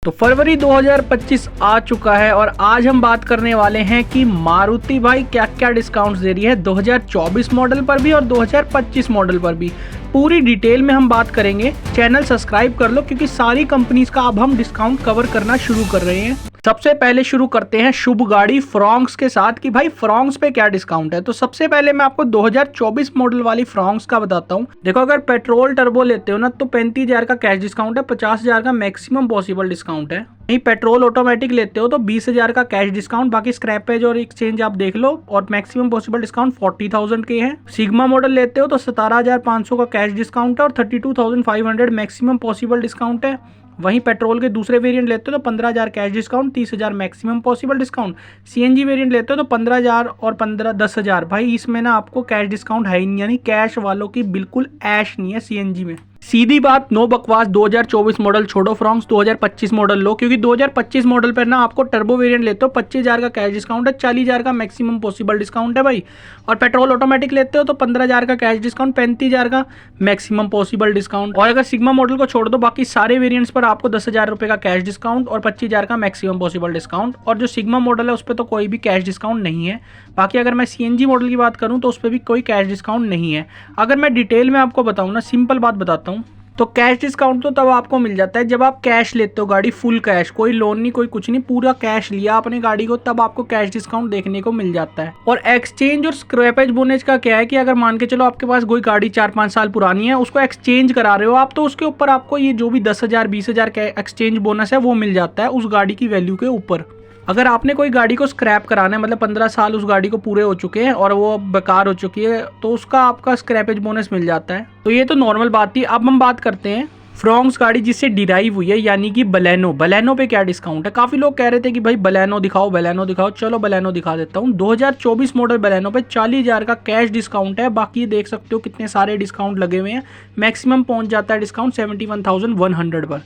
तो फरवरी 2025 आ चुका है और आज हम बात करने वाले हैं कि मारुति भाई क्या क्या डिस्काउंट्स दे रही है 2024 मॉडल पर भी और 2025 मॉडल पर भी। पूरी डिटेल में हम बात करेंगे। चैनल सब्सक्राइब कर लो क्योंकि सारी कंपनीज का अब हम डिस्काउंट कवर करना शुरू कर रहे हैं। सबसे पहले शुरू करते हैं शुभ गाड़ी फ्रॉन्क्स के साथ कि भाई फ्रॉन्क्स पे क्या डिस्काउंट है। तो सबसे पहले मैं आपको 2024 मॉडल वाली फ्रॉन्क्स का बताता हूँ। देखो, अगर पेट्रोल टर्बो लेते हो ना तो 35,000 का कैश डिस्काउंट है, 50,000 का मैक्सिमम पॉसिबल डिस्काउंट है। नहीं, पेट्रोल ऑटोमेटिक लेते हो तो 20,000 का कैश डिस्काउंट, बाकी स्क्रैपेज और एक्सचेंज आप देख लो, और मैक्सिमम पॉसिबल डिस्काउंट 40,000 के हैं। सिग्मा मॉडल लेते हो तो 17,500 का कैश डिस्काउंट है और 32,500 मैक्सिमम पॉसिबल डिस्काउंट है। वहीं पेट्रोल के दूसरे वेरिएंट लेते हो तो 15,000 cash discount, 30,000 maximum possible discount. CNG variant लेते हो तो 15,000 और 10,000। भाई इसमें ना आपको कैश डिस्काउंट है ही नहीं, यानी कैश वालों की बिल्कुल ऐश नहीं है सीएनजी में। सीधी बात, नो बकवास। 2024 मॉडल छोड़ो, फ्रॉन्क्स 2025 मॉडल लो, क्योंकि 2025 मॉडल पर ना आपको टर्बो वेरिएंट लेते हो 25,000 का कैश डिस्काउंट है, 40,000 का मैक्सिमम पॉसिबल डिस्काउंट है भाई। और पेट्रोल ऑटोमेटिक लेते हो तो 15,000 का कैश डिस्काउंट, 35,000 का मैक्सिमम पॉसिबल डिस्काउंट। और अगर सिग्मा मॉडल को छोड़ दो बाकी सारे वेरिएंट्स पर आपको 10,000 रुपये का कैश डिस्काउंट और 25,000 का मैक्सिमम पॉसिबल डिस्काउंट। और जो सिग्मा मॉडल है उस पर तो कोई भी कैश डिस्काउंट नहीं है। बाकी अगर मैं सीएनजी मॉडल की बात करूँ तो उस पर भी कोई कैश डिस्काउंट नहीं है। अगर मैं डिटेल में आपको बताऊँ ना, सिंपल बात बताता हूँ, तो कैश डिस्काउंट तो तब आपको मिल जाता है जब आप कैश लेते हो गाड़ी, फुल कैश, कोई लोन नहीं कोई कुछ नहीं, पूरा कैश लिया अपने गाड़ी को, तब आपको कैश डिस्काउंट देखने को मिल जाता है। और एक्सचेंज और स्क्रैपेज बोनस का क्या है कि अगर मान के चलो आपके पास कोई गाड़ी 4-5 साल पुरानी है, उसको एक्सचेंज करा रहे हो आप, तो उसके ऊपर आपको ये जो भी 10,000 20,000 का एक्सचेंज बोनस है वो मिल जाता है उस गाड़ी की वैल्यू के ऊपर। अगर आपने कोई गाड़ी को स्क्रैप कराना है, मतलब 15 साल उस गाड़ी को पूरे हो चुके हैं और वो बेकार हो चुकी है, तो उसका आपका स्क्रैपेज बोनस मिल जाता है। तो ये तो नॉर्मल बात थी। अब हम बात करते हैं फ्रॉन्क्स गाड़ी जिससे डिराइव हुई है, यानी कि बलेनो। बलेनो पे क्या डिस्काउंट है? काफ़ी लोग कह रहे थे कि भाई बलेनो दिखाओ, बलेनो दिखाओ। चलो बलेनो दिखा देता हूँ। 2024 मॉडल बलेनो पे 40,000 का कैश डिस्काउंट है। बाकी देख सकते हो कितने सारे डिस्काउंट लगे हुए हैं। मैक्सिमम पहुँच जाता है डिस्काउंट 71,100 पर।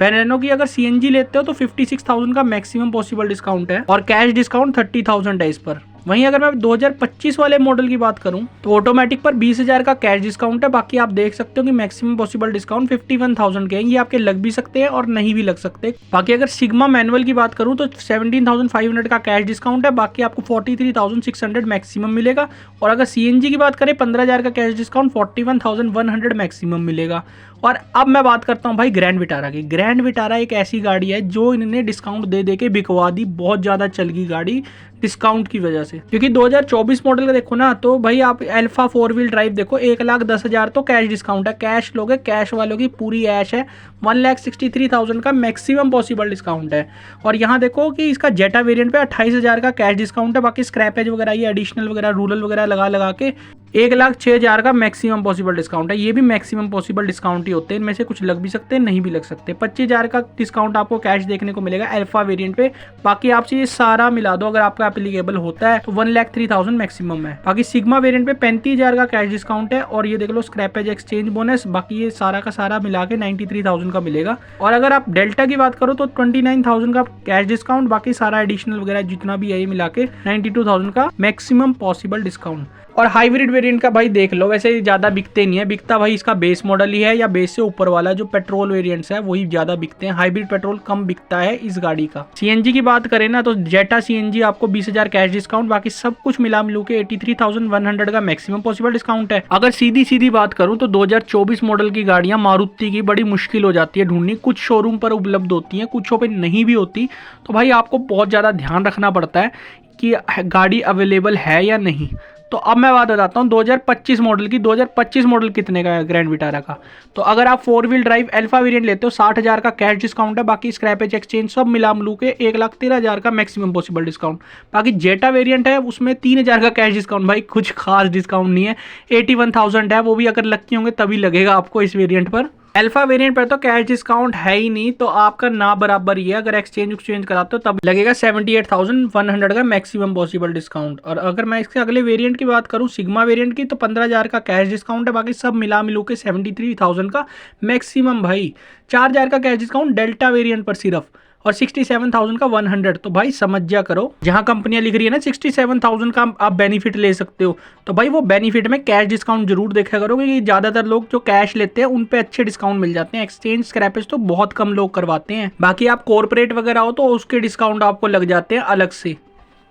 बलेनो की अगर सीएनजी लेते हो तो 56,000 का मैक्सिमम पॉसिबल डिस्काउंट है और कैश डिस्काउंट 30,000 है इस पर। वहीं अगर मैं 2025 वाले मॉडल की बात करूं तो ऑटोमेटिक पर 20,000 का कैश डिस्काउंट है। बाकी आप देख सकते हो कि मैक्सिमम पॉसिबल डिस्काउंट 51,000 के हैं। ये आपके लग भी सकते हैं और नहीं भी लग सकते। बाकी अगर सिग्मा मैनुअल की बात करूं तो 17,500 का कैश डिस्काउंट है। बाकी आपको 43,600 मैक्सिमम मिलेगा। और अगर सीएनजी की बात करें 15,000 का कैश डिस्काउंट, 41,100 मैक्सिमम मिलेगा। और अब मैं बात करता हूं भाई ग्रैंड विटारा की। ग्रैंड विटारा एक ऐसी गाड़ी है जो इन्होंने डिस्काउंट दे दे के बिकवा दी। बहुत ज़्यादा चल गई गाड़ी डिस्काउंट की वजह से, क्योंकि 2024 मॉडल का देखो ना, तो भाई आप अल्फा 4 व्हील ड्राइव देखो, 1,10,000 तो कैश डिस्काउंट है। कैश लोगे, कैश वालों की पूरी ऐश है। 1,63,000 का मैक्सिमम पॉसिबल डिस्काउंट है। और यहाँ देखो कि इसका जेटा वेरिएंट पे 28,000 का कैश डिस्काउंट है। बाकी स्क्रैपेज वगैरह ये एडिशनल वगैरह रूरल वगैरह लगा के 1,06,000 का मैक्सिमम पॉसिबल डिस्काउंट है। ये भी मैक्सिमम पॉसिबल डिस्काउंट ही होते हैं, इनमें से कुछ लग भी सकते हैं, नहीं भी लग सकते। 25,000 का डिस्काउंट आपको कैश देखने को मिलेगा अल्फा वेरिएंट पे। बाकी आपसे ये सारा मिला दो अगर आपका एप्लीकेबल होता है तो 1,03,000 मैक्सिमम है। बाकी सिग्मा वेरिएंट पे 35,000 का कैश डिस्काउंट है और ये देख लो स्क्रैपेज एक्सचेंज बोनस। बाकी ये सारा का सारा मिला के 93,000 का मिलेगा। और अगर आप डेल्टा की बात करो तो 29,000 का कैश डिस्काउंट, बाकी सारा एडिशनल वगैरह जितना भी है ये मिला के 92,000 का मैक्सिमम पॉसिबल डिस्काउंट। और हाइब्रिड वेरिएंट का भाई देख लो, वैसे ज़्यादा बिकते नहीं है। बिकता भाई इसका बेस मॉडल ही है या बेस से ऊपर वाला जो पेट्रोल वेरिएंट्स है वही ज़्यादा बिकते हैं। हाइब्रिड पेट्रोल कम बिकता है इस गाड़ी का। सीएनजी की बात करें ना तो जेटा सीएनजी आपको 20,000 कैश डिस्काउंट, बाकी सब कुछ मिला मिलू के 83,100 का मैक्सिमम पॉसिबल डिस्काउंट है। अगर सीधी बात करूँ तो 2024 मॉडल की गाड़ियाँ मारुति की बड़ी मुश्किल हो जाती है ढूंढनी। कुछ शोरूम पर उपलब्ध होती हैं, कुछों पर नहीं भी होती। तो भाई आपको बहुत ज़्यादा ध्यान रखना पड़ता है कि गाड़ी अवेलेबल है या नहीं। तो अब मैं बात बताता हूँ 2025 मॉडल की। 2025 मॉडल कितने का है ग्रैंड विटारा का? तो अगर आप 4 व्हील ड्राइव अल्फा वेरिएंट लेते हो 60,000 का कैश डिस्काउंट है। बाकी स्क्रैपेज एक्सचेंज सब मिला मिलू के 1,13,000 का मैक्सिमम पॉसिबल डिस्काउंट। बाकी जेटा वेरिएंट है उसमें 3,000 का कैश डिस्काउंट। भाई कुछ खास डिस्काउंट नहीं है। 81,000 है, वो भी अगर लक्की होंगे तभी लगेगा आपको इस वेरिएंट पर। अल्फा वेरिएंट पर तो कैश डिस्काउंट है ही नहीं, तो आपका ना बराबर ही है। अगर एक्सचेंज कराते हो तब लगेगा 78,100 का मैक्सिमम पॉसिबल डिस्काउंट। और अगर मैं इसके अगले वेरिएंट की बात करूं सिग्मा वेरिएंट की, तो 15,000 का कैश डिस्काउंट है। बाकी सब मिला मिलू के 73,000 का मैक्सिमम भाई। 4,000 का कैश डिस्काउंट डेल्टा वेरिएंट पर सिर्फ। और 67,000 का 100। तो भाई समझ जा करो, जहां कंपनियां लिख रही है ना 67,000 का आप बेनिफिट ले सकते हो, तो भाई वो बेनिफिट में कैश डिस्काउंट जरूर देखा करो, क्योंकि ज्यादातर लोग जो कैश लेते हैं उन पे अच्छे डिस्काउंट मिल जाते हैं। एक्सचेंज स्क्रैपेज तो बहुत कम लोग करवाते हैं, बाकी आप कॉर्पोरेट वगैरह हो तो उसके डिस्काउंट आपको लग जाते हैं अलग से।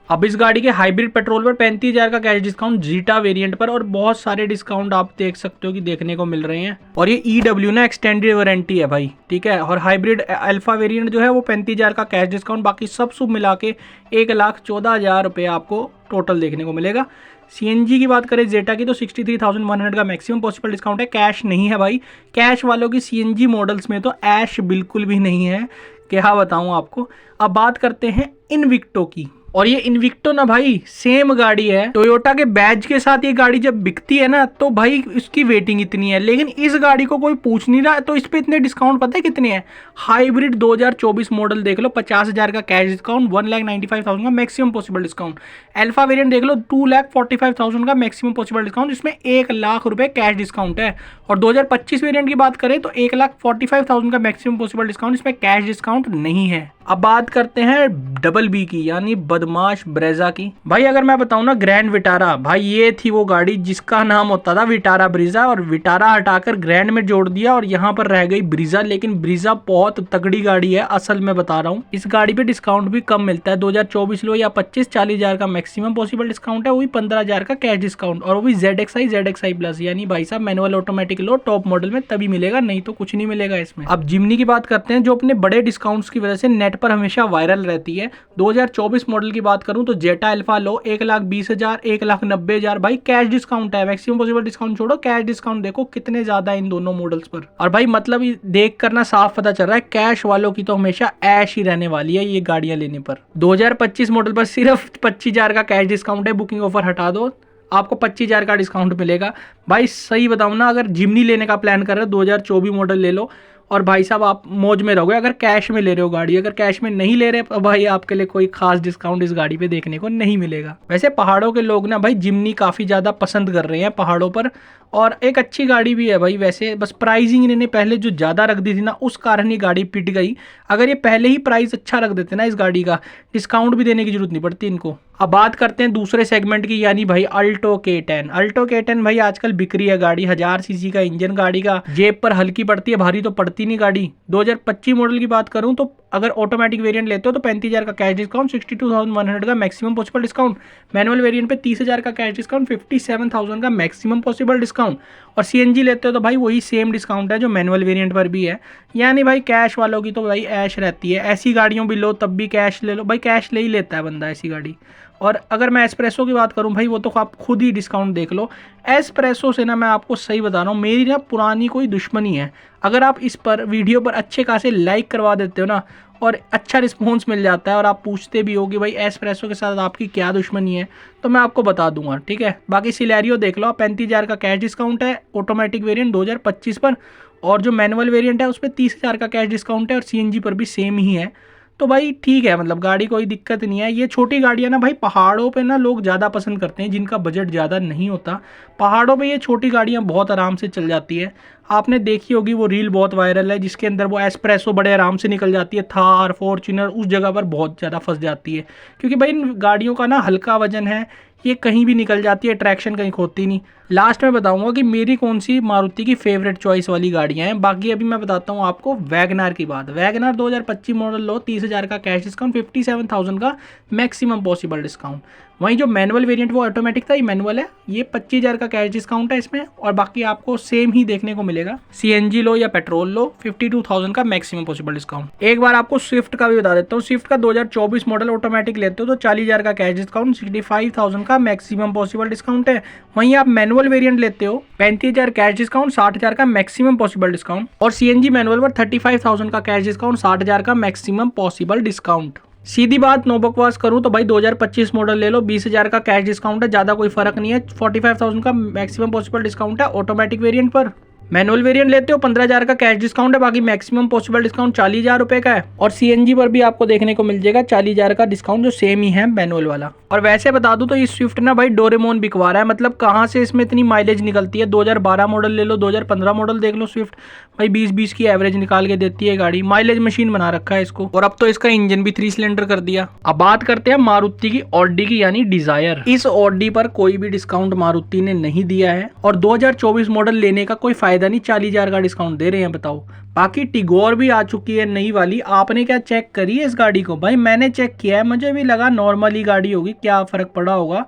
अब इस गाड़ी के हाइब्रिड पेट्रोल पर 35,000 का कैश डिस्काउंट जीटा वेरिएंट पर, और बहुत सारे डिस्काउंट आप देख सकते हो कि देखने को मिल रहे हैं। और ये EW ना एक्सटेंडेड वारंटी है भाई, ठीक है। और हाइब्रिड अल्फा वेरिएंट जो है वो 35,000 का कैश डिस्काउंट, बाकी सब मिला के 1,14,000 रुपये आपको टोटल देखने को मिलेगा। CNG की बात करें जेटा की तो 63,100 का मैक्सिमम पॉसिबल डिस्काउंट है। कैश नहीं है भाई, कैश वालों की CNG मॉडल्स में तो ऐश बिल्कुल भी नहीं है, क्या बताऊं आपको। अब बात करते हैं इनविक्टो की, और ये इनविक्टो ना भाई सेम गाड़ी है, टोयोटा के बैज के साथ ये गाड़ी जब बिकती है ना तो भाई इसकी वेटिंग इतनी है, लेकिन इस गाड़ी को कोई पूछ नहीं रहा, तो इस पे इतने डिस्काउंट पता है कितने हैं। हाइब्रिड 2024 मॉडल देख लो 50,000 का कैश डिस्काउंट, 1,95,000 का maximum possible discount. Alpha variant देख लो 2,45,000 का मैक्सिमम पॉसिबल डिस्काउंट, इसमें 1,00,000 रुपये कैश डिस्काउंट है। और 2025 वेरिएंट की बात करें तो 1,45,000 का मैक्सिमम पॉसिबल डिस्काउंट, इसमें कैश डिस्काउंट नहीं है। अब बात करते हैं डबल बी की, यानी बदमाश ब्रेजा की। भाई अगर मैं बताऊं ना ग्रैंड विटारा, भाई ये थी वो गाड़ी जिसका नाम होता था विटारा ब्रीजा, और विटारा हटाकर ग्रैंड में जोड़ दिया और यहाँ पर रह गई ब्रीजा। लेकिन ब्रीजा बहुत तगड़ी गाड़ी है, असल में बता रहा हूँ। इस गाड़ी पे डिस्काउंट भी कम मिलता है, 2024 लो या 25-40,000 का मैक्सिमम पॉसिबल डिस्काउंट है, वो भी 15,000 का कैश डिस्काउंट, और वो भी ZXi प्लस, यानी भाई साहब मैनुअल ऑटोमेटिक लो टॉप मॉडल में तभी मिलेगा, नहीं तो कुछ नहीं मिलेगा इसमें। अब जिमनी की बात करते हैं, जो अपने बड़े डिस्काउंट्स की वजह से नेट पर हमेशा वायरल रहती है। 2024 मॉडल की बात करूं तो जेटा अल्फा लो 1,20,000, 1,90,000 भाई कैश डिस्काउंट है। मैक्सिमम पॉसिबल डिस्काउंट छोड़ो, कैश डिस्काउंट देखो कितने ज्यादा इन दोनों मॉडल्स पर। और भाई मतलब देख कर ना साफ पता चल रहा है कैश वालों की तो हमेशा ऐश ही रहने वाली है ये गाड़ियां लेने पर। 2025 मॉडल पर सिर्फ 25,000 का कैश डिस्काउंट है, बुकिंग ऑफर हटा दो आपको 25,000 का डिस्काउंट मिलेगा। भाई सही बताऊं ना, अगर जिमनी लेने का प्लान कर रहे हो 2024 मॉडल ले लो, और भाई साहब आप मौज में रहोगे अगर कैश में ले रहे हो गाड़ी। अगर कैश में नहीं ले रहे तो भाई आपके लिए कोई खास डिस्काउंट इस गाड़ी पे देखने को नहीं मिलेगा। वैसे पहाड़ों के लोग ना भाई जिमनी काफ़ी ज़्यादा पसंद कर रहे हैं पहाड़ों पर, और एक अच्छी गाड़ी भी है भाई। वैसे बस प्राइसिंग इन्होंने पहले जो ज़्यादा रख दी थी ना, उस कारण ही गाड़ी पिट गई। अगर ये पहले ही प्राइस अच्छा रख देते ना इस गाड़ी का, डिस्काउंट भी देने की जरूरत नहीं पड़ती इनको। अब बात करते हैं दूसरे सेगमेंट की, यानी भाई अल्टो K10। अल्टो K10 भाई आजकल बिक रही है गाड़ी, 1000 सीसी का इंजन गाड़ी का, जेब पर हल्की पड़ती है, भारी तो पड़ती नहीं गाड़ी। 2025 मॉडल की बात करूं तो अगर ऑटोमेटिक वेरिएंट लेते हो तो 35,000 का कैश डिस्काउंट, 62,100 का maximum possible discount. Manual variant पे 30,000 का कैश डिस्काउंट, 57,000 का मैक्सिमम पॉसिबल डिस्काउंट। और CNG लेते हो तो भाई वही सेम डिस्काउंट है जो मैनुअल वेरिएंट पर भी है। यानी भाई कैश वालों की तो भाई ऐश रहती है, ऐसी गाड़ियों भी लो तब भी कैश ले लो, भाई कैश ले ही लेता है बंदा ऐसी गाड़ी। और अगर मैं एस्प्रेसो की बात करूं भाई, वो तो आप खुद ही डिस्काउंट देख लो। एस्प्रेसो से ना मैं आपको सही बता रहा हूँ, मेरी ना पुरानी कोई दुश्मनी है। अगर आप इस पर वीडियो पर अच्छे खासे लाइक करवा देते हो ना, और अच्छा रिस्पॉन्स मिल जाता है, और आप पूछते भी हो कि भाई एस्प्रेसो के साथ आपकी क्या दुश्मनी है, तो मैं आपको बता दूंगा, ठीक है। बाकी सिलेरियो देख लो, 35,000 का कैश डिस्काउंट है ऑटोमेटिक वेरिएंट 2025 पर, और जो मैनुअल वेरिएंट है उस पर 30,000 का कैश डिस्काउंट है, और CNG पर भी सेम ही है। तो भाई ठीक है, मतलब गाड़ी कोई दिक्कत नहीं है। ये छोटी गाड़ियाँ ना भाई पहाड़ों पे ना लोग ज़्यादा पसंद करते हैं, जिनका बजट ज़्यादा नहीं होता। पहाड़ों पे ये छोटी गाड़ियाँ बहुत आराम से चल जाती है। आपने देखी होगी वो रील बहुत वायरल है जिसके अंदर वो एस्प्रेसो बड़े आराम से निकल जाती है, थार फॉर्च्यूनर उस जगह पर बहुत ज़्यादा फंस जाती है, क्योंकि भाई इन गाड़ियों का ना हल्का वजन है, ये कहीं भी निकल जाती है, ट्रैक्शन कहीं खोती नहीं। लास्ट में बताऊंगा कि मेरी कौन सी मारुति की फेवरेट चॉइस वाली गाड़ियां हैं। बाकी अभी मैं बताता हूं आपको वैगनार की बात। वैगनार 2025 मॉडल लो, 30,000 का कैश डिस्काउंट, 57,000 का मैक्सिमम पॉसिबल डिस्काउंट। वहीं जो मैनुअल वेरिएंट वो ऑटोमेटिक था, ये मैनुअल है, ये 25,000 का कैश डिस्काउंट है इसमें, और बाकी आपको सेम ही देखने को मिलेगा। CNG लो या पेट्रोल लो, 52,000 का मैक्सिमम पॉसिबल डिस्काउंट। एक बार आपको स्विफ्ट का भी बता देता हूँ। स्विफ्ट का 2024 मॉडल ऑटोमेटिक लेते हो तो 40,000 का कैश डिस्काउंट, 65,000 का मैक्सिमम पॉसिबल डिस्काउंट है। वहीं आप मैनुअल वेरिएंट लेते हो 35,000 कैश डिस्काउंट, 60,000 का मैक्सिमम पॉसिबल डिस्काउंट, और CNG मैनुअल पर 35,000 का कैश डिस्काउंट, 60,000 का मैक्सिमम पॉसिबल डिस्काउंट। सीधी बात नो बकवास करूं तो भाई 2025 मॉडल ले लो, 20,000 का कैश डिस्काउंट है, ज़्यादा कोई फर्क नहीं है, 45,000 का मैक्सिमम पॉसिबल डिस्काउंट है ऑटोमेटिक वेरिएंट पर। मैनुअल वेरिएंट लेते हो 15,000 का कैश डिस्काउंट है, बाकी मैक्सिमम पॉसिबल डिस्काउंट 40,000 रुपए का है। और सीएनजी पर भी आपको देखने को मिल जाएगा 40,000 का डिस्काउंट, जो सेम ही है मैनुअल वाला। और वैसे बता दूं तो इस स्विफ्ट ना भाई डोरेमोन बिकवा रहा है, मतलब कहाँ से इसमें इतनी माइलेज निकलती है। 2012 मॉडल ले लो, 2015 मॉडल देख लो, स्विफ्ट भाई 20-20 की एवरेज निकाल के देती है गाड़ी। माइलेज मशीन बना रखा है इसको। और अब तो इसका इंजन भी 3 सिलेंडर कर दिया। अब बात करते हैं मारुति की ऑडी की, यानी डिजायर। इस ऑडी पर कोई भी डिस्काउंट मारुति ने नहीं दिया है और 2024 मॉडल लेने का कोई फायदा नहीं, 40,000 का डिस्काउंट दे रहे हैं, बताओ। बाकी टिगोर भी आ चुकी है नई वाली। आपने क्या चेक करी है इस गाड़ी को? भाई मैंने चेक किया है, मुझे भी लगा नॉर्मल ही गाड़ी होगी, क्या फ़र्क पड़ा होगा।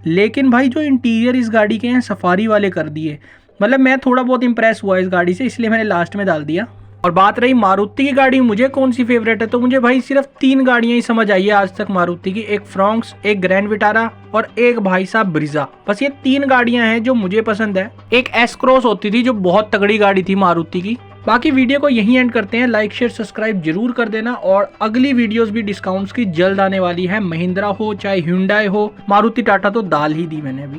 लेकिन भाई जो इंटीरियर इस गाड़ी के हैं सफारी वाले कर दिए। मतलब मैं थोड़ा बहुत इंप्रेस हुआ इस गाड़ी से, इसलिए मैंने लास्ट में डाल दिया। और बात रही मारुति की गाड़ी मुझे कौन सी फेवरेट है, तो मुझे भाई सिर्फ 3 गाड़ियां ही समझ आई है आज तक मारुति की। एक फ्रॉन्क्स, एक ग्रैंड विटारा और एक भाई साहब ब्रीजा। बस ये 3 गाड़ियां हैं जो मुझे पसंद है। एक एस क्रॉस होती थी जो बहुत तगड़ी गाड़ी थी मारुति की। बाकी वीडियो को यहीं एंड करते हैं। लाइक शेयर सब्सक्राइब जरूर कर देना। और अगली वीडियोस भी डिस्काउंट्स की जल्द आने वाली है। महिंद्रा हो चाहे ह्युंडई हो, मारुति टाटा तो डाल ही दी मैंने अभी।